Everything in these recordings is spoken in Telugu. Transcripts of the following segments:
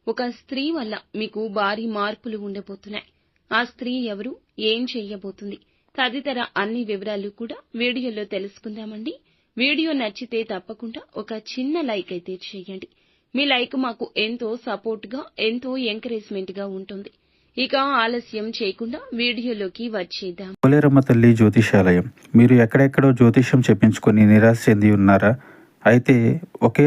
ఒక స్త్రీ వల్ల మీకు భారీ మార్పులు ఉండబోతున్నాయి. ఆ స్త్రీ ఎవరు, ఏం చెయ్యబోతుంది తదితర అన్ని వివరాలు కూడా వీడియోలో తెలుసుకుందామండి. వీడియో నచ్చితే తప్పకుండా ఒక చిన్న లైక్ అయితే చేయండి. మీ లైక్ మాకు ఎంతో సపోర్ట్ గా, ఎంతో ఎంకరేజ్మెంట్ గా ఉంటుంది. ఇక ఆలస్యం చేయకుండా వీడియోలోకి వచ్చేద్దాం. పోలేరమ్మ తల్లి జ్యోతిషాలయం. మీరు ఎక్కడెక్కడో జ్యోతిష్యం చెప్పించుకొని నిరాశ చెంది ఉన్నారా? అయితే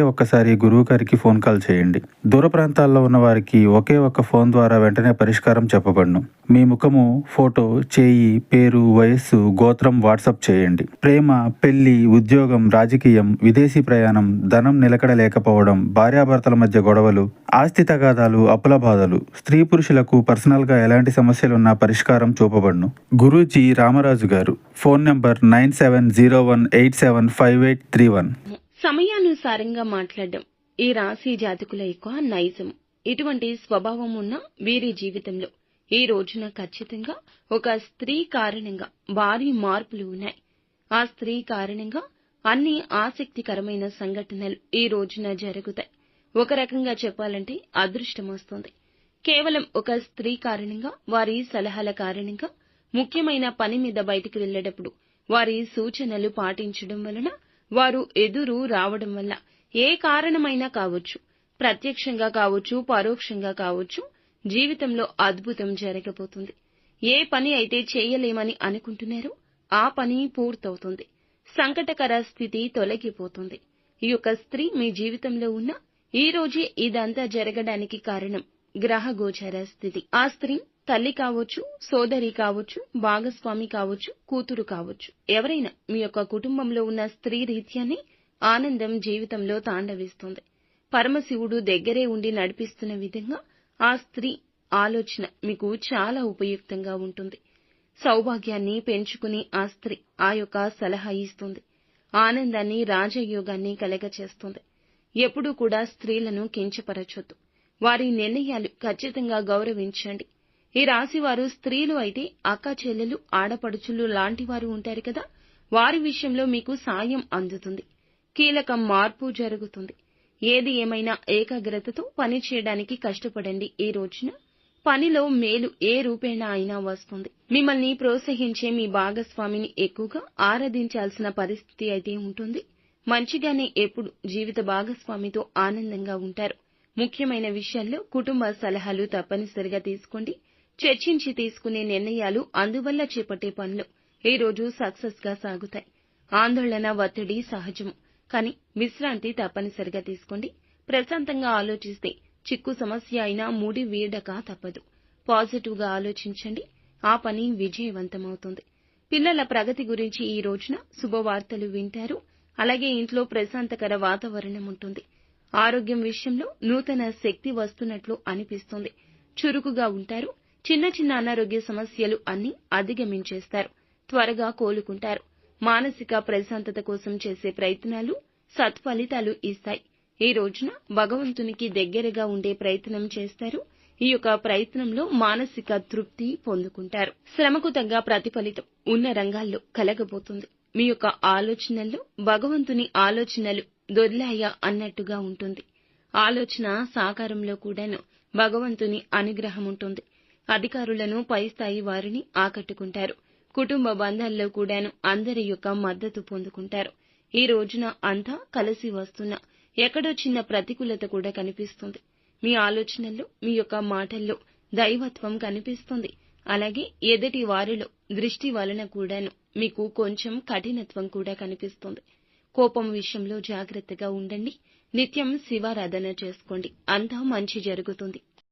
ఒక్కసారి గురువు గారికి ఫోన్ కాల్ చేయండి. దూర ప్రాంతాల్లో ఉన్న వారికి ఒక్క ఫోన్ ద్వారా వెంటనే పరిష్కారం చెప్పబడును. మీ ముఖము, ఫోటో, చేయి, పేరు, వయస్సు, గోత్రం వాట్సాప్ చేయండి. ప్రేమ, పెళ్లి, ఉద్యోగం, రాజకీయం, విదేశీ ప్రయాణం, ధనం నిలకడ లేకపోవడం, భార్యాభర్తల మధ్య గొడవలు, ఆస్తి తగాదాలు, అప్పుల బాధలు, స్త్రీ పురుషులకు పర్సనల్ గా ఎలాంటి సమస్యలున్నా పరిష్కారం చూపబడును. గురూజీ రామరాజు గారు. Phone number 9701875831. సమయానుసారంగా మాట్లాడడం ఈ రాశి జాతకుల యొక్క నైజం. ఇటువంటి స్వభావం ఉన్న వీరి జీవితంలో ఈ రోజున ఖచ్చితంగా ఒక స్త్రీ కారణంగా భారీ మార్పులు ఉన్నాయి. ఆ స్త్రీ కారణంగా అన్ని ఆసక్తికరమైన సంఘటనలు ఈ రోజున జరుగుతాయి. ఒక రకంగా చెప్పాలంటే అదృష్టం వస్తుంది. కేవలం ఒక స్త్రీ కారణంగా, వారి సలహాల కారణంగా, ముఖ్యమైన పని మీద బయటికి వెళ్లేటప్పుడు వారి సూచనలు పాటించడం వలన, వారు ఎదురు రావడం వల్ల, ఏ కారణమైనా కావచ్చు, ప్రత్యక్షంగా కావచ్చు, పరోక్షంగా కావచ్చు, జీవితంలో అద్భుతం జరగబోతుంది. ఏ పని అయితే చేయలేమని అనుకుంటున్నారో ఆ పని పూర్తవుతుంది. సంకటకర స్థితి తొలగిపోతుంది. ఈ యొక్క స్త్రీ మీ జీవితంలో ఉన్న ఈ రోజే ఇదంతా జరగడానికి కారణం గ్రహ గోచర స్థితి. ఆ స్త్రీ తల్లి కావచ్చు, సోదరి కావచ్చు, భాగస్వామి కావచ్చు, కూతురు కావచ్చు, ఎవరైనా మీ యొక్క కుటుంబంలో ఉన్న స్త్రీ రీత్యానే ఆనందం జీవితంలో తాండవిస్తుంది. పరమశివుడు దగ్గరే ఉండి నడిపిస్తున్న విధంగా ఆ స్త్రీ ఆలోచన మీకు చాలా ఉపయుక్తంగా ఉంటుంది. సౌభాగ్యాన్ని పెంచుకుని ఆ స్త్రీ ఆ యొక్క సలహా ఇస్తుంది. ఆనందాన్ని, రాజయోగాన్ని కలగచేస్తుంది. ఎప్పుడూ కూడా స్త్రీలను కించపరచొద్దు. వారి నిర్ణయాలు ఖచ్చితంగా గౌరవించండి. ఈ రాశివారు స్త్రీలు అయితే అక్క చెల్లెలు, ఆడపడుచులు లాంటి వారు ఉంటారు కదా, వారి విషయంలో మీకు సాయం అందుతుంది. కీలక మార్పు జరుగుతుంది. ఏది ఏమైనా ఏకాగ్రతతో పని చేయడానికి కష్టపడండి. ఈ రోజున పనిలో మేలు ఏ రూపేణా అయినా వస్తుంది. మిమ్మల్ని ప్రోత్సహించే మీ భాగస్వామిని ఎక్కువగా ఆరాధించాల్సిన పరిస్థితి అయితే ఉంటుంది. మంచిగానే ఎప్పుడు జీవిత భాగస్వామితో ఆనందంగా ఉంటారు. ముఖ్యమైన విషయాల్లో కుటుంబ సలహాలు తప్పనిసరిగా తీసుకోండి. చర్చించి తీసుకునే నిర్ణయాలు, అందువల్ల చేపట్టే పనులు ఈ రోజు సక్సెస్ గా సాగుతాయి. ఆందోళన, ఒత్తిడి సహజము, కానీ విశ్రాంతి తప్పనిసరిగా తీసుకోండి. ప్రశాంతంగా ఆలోచిస్తే చిక్కు సమస్య అయినా ముడి వీడక తప్పదు. పాజిటివ్ గా ఆలోచించండి. ఆ పని విజయవంతమవుతుంది. పిల్లల ప్రగతి గురించి ఈ రోజున శుభవార్తలు వింటారు. అలాగే ఇంట్లో ప్రశాంతకర వాతావరణం ఉంటుంది. ఆరోగ్యం విషయంలో నూతన శక్తి వస్తున్నట్లు అనిపిస్తుంది. చురుకుగా ఉంటారు. చిన్న చిన్న అనారోగ్య సమస్యలు అన్నీ అధిగమించేస్తారు. త్వరగా కోలుకుంటారు. మానసిక ప్రశాంతత కోసం చేసే ప్రయత్నాలు సత్ఫలితాలు ఇస్తాయి. ఈ రోజున భగవంతునికి దగ్గరగా ఉండే ప్రయత్నం చేస్తారు. ఈ యొక్క ప్రయత్నంలో మానసిక తృప్తి పొందుకుంటారు. శ్రమకు తగ్గ ప్రతిఫలితం ఉన్న రంగాల్లో కలగబోతుంది. మీ యొక్క ఆలోచనల్లో భగవంతుని ఆలోచనలు దొర్లాయా అన్నట్టుగా ఉంటుంది. ఆలోచన సాకారంలో కూడాను భగవంతుని అనుగ్రహం ఉంటుంది. అధికారులను, పై స్థాయి వారిని ఆకట్టుకుంటారు. కుటుంబ బంధాల్లో కూడాను అందరి యొక్క మద్దతు పొందుకుంటారు. ఈ రోజున అంతా కలిసి వస్తున్నా ఎక్కడో చిన్న ప్రతికూలత కూడా కనిపిస్తుంది. మీ ఆలోచనల్లో, మీ యొక్క మాటల్లో దైవత్వం కనిపిస్తుంది. అలాగే ఎదుటి వారిలో దృష్టి వలన కూడాను మీకు కొంచెం కఠినత్వం కూడా కనిపిస్తుంది. కోపం విషయంలో జాగ్రత్తగా ఉండండి. నిత్యం శివారాధన చేసుకోండి. అంతా మంచి జరుగుతుంది.